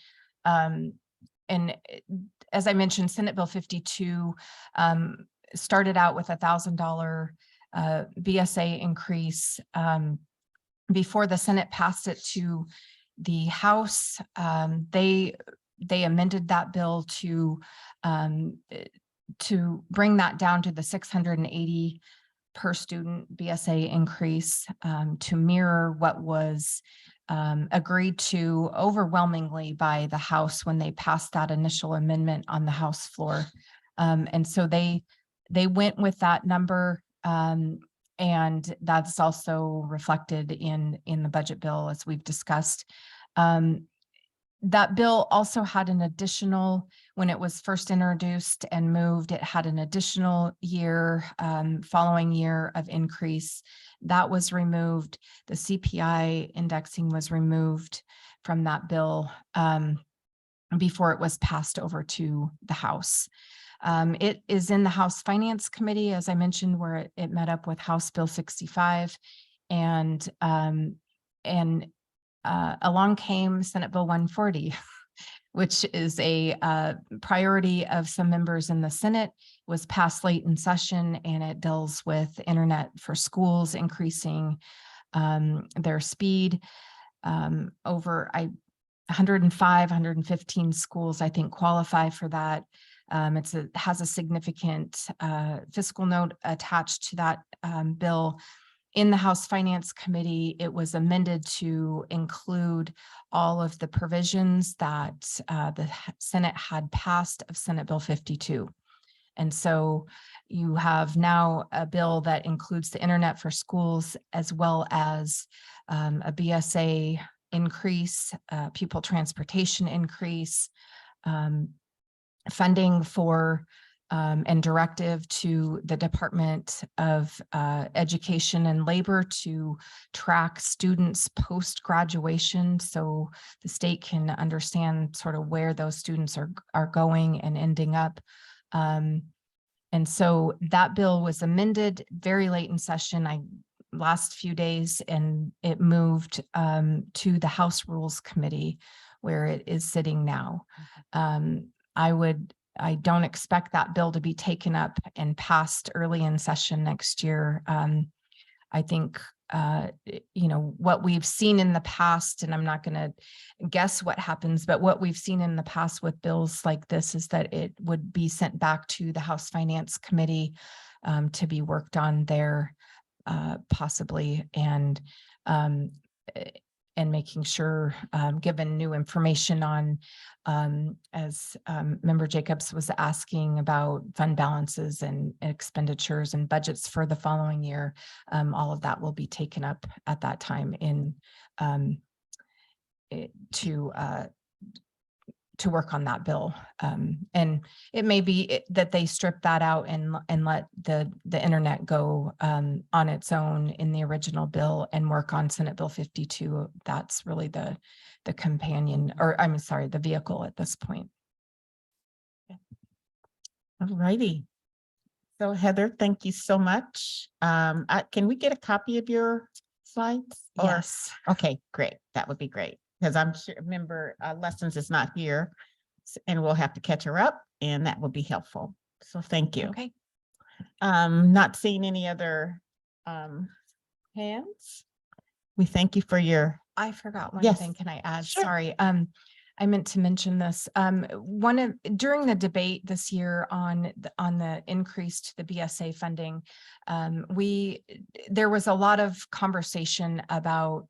as I mentioned, Senate Bill 52 started out with $1,000 BSA increase. Before the Senate passed it to the House, they amended that bill to bring that down to the $680 per student BSA increase, to mirror what was agreed to overwhelmingly by the House when they passed that initial amendment on the House floor. And so they went with that number, and that's also reflected in the budget bill, as we've discussed. That bill also had an additional, when it was first introduced and moved, it had an additional year, following year of increase. That was removed. The CPI indexing was removed from that bill before it was passed over to the House. It is in the House Finance Committee, as I mentioned, where it met up with House Bill 65. And along came Senate Bill 140, which is a priority of some members in the Senate, was passed late in session, and it deals with internet for schools, increasing their speed. Over 105, 115 schools, I think, qualify for that. Has a significant fiscal note attached to that bill. In the House Finance Committee, it was amended to include all of the provisions that the Senate had passed of Senate Bill 52. And so you have now a bill that includes the internet for schools, as well as a BSA increase, pupil transportation increase, funding for and directive to the Department of Education and Labor to track students post-graduation, so the state can understand sort of where those students are going and ending up. And so that bill was amended very late in session, last few days, and it moved to the House Rules Committee, where it is sitting now. I don't expect that bill to be taken up and passed early in session next year. I think, what we've seen in the past, and I'm not going to guess what happens, but what we've seen in the past with bills like this is that it would be sent back to the House Finance Committee to be worked on there, possibly, and making sure, given new information on, as Member Jacobs was asking about fund balances and expenditures and budgets for the following year, all of that will be taken up at that time to work on that bill. And it may be that they strip that out and let the internet go on its own in the original bill and work on Senate Bill 52. That's really the companion, or I'm sorry, the vehicle at this point. All righty. So Heather, thank you so much. Can we get a copy of your slides? Yes. Okay, great. That would be great. Because I'm sure Member Lessons is not here, and we'll have to catch her up, and that will be helpful. So thank you. Okay. Not seeing any other hands. We thank you for your. I forgot one Yes. thing. Can I add? Sure. Sorry. I meant to mention this. During the debate this year on the increase to the BSA funding, there was a lot of conversation about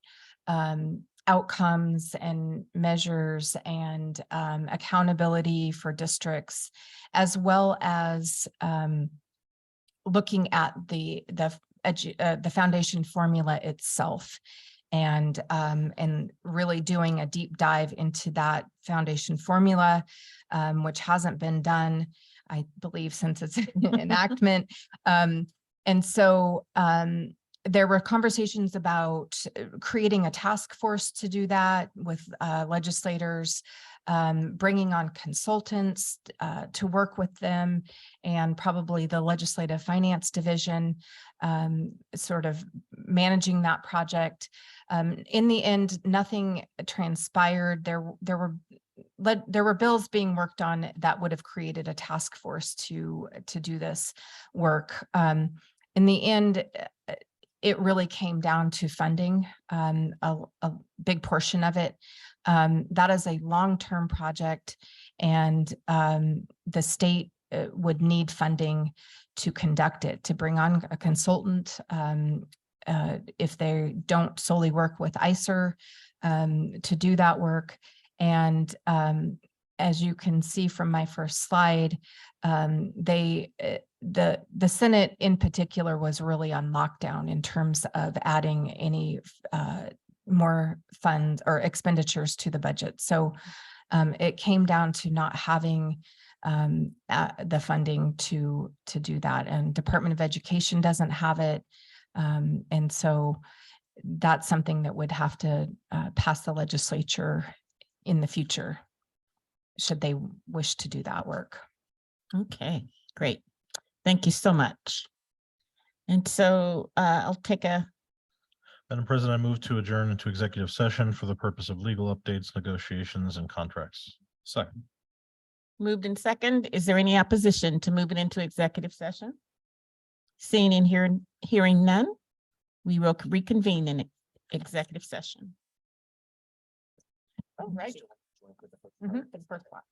outcomes and measures and accountability for districts, as well as looking at the foundation formula itself, and really doing a deep dive into that foundation formula, which hasn't been done, I believe, since its enactment. And so there were conversations about creating a task force to do that with legislators, bringing on consultants to work with them, and probably the Legislative Finance Division sort of managing that project. In the end, nothing transpired. There were bills being worked on that would have created a task force to do this work. In the end, it really came down to funding, a big portion of it. That is a long-term project, and the state would need funding to conduct it, to bring on a consultant if they don't solely work with ICER to do that work. And as you can see from my first slide, the Senate in particular was really on lockdown in terms of adding any more funds or expenditures to the budget. So it came down to not having the funding to do that, and Department of Education doesn't have it. And so that's something that would have to pass the legislature in the future, should they wish to do that work. Okay, great. Thank you so much. And so I'll take a, Madam President, I move to adjourn into executive session for the purpose of legal updates, negotiations, and contracts. Second. moved in second. Is there any opposition to moving into executive session? Seeing and hearing none, we will reconvene in executive session. All right. For the first part.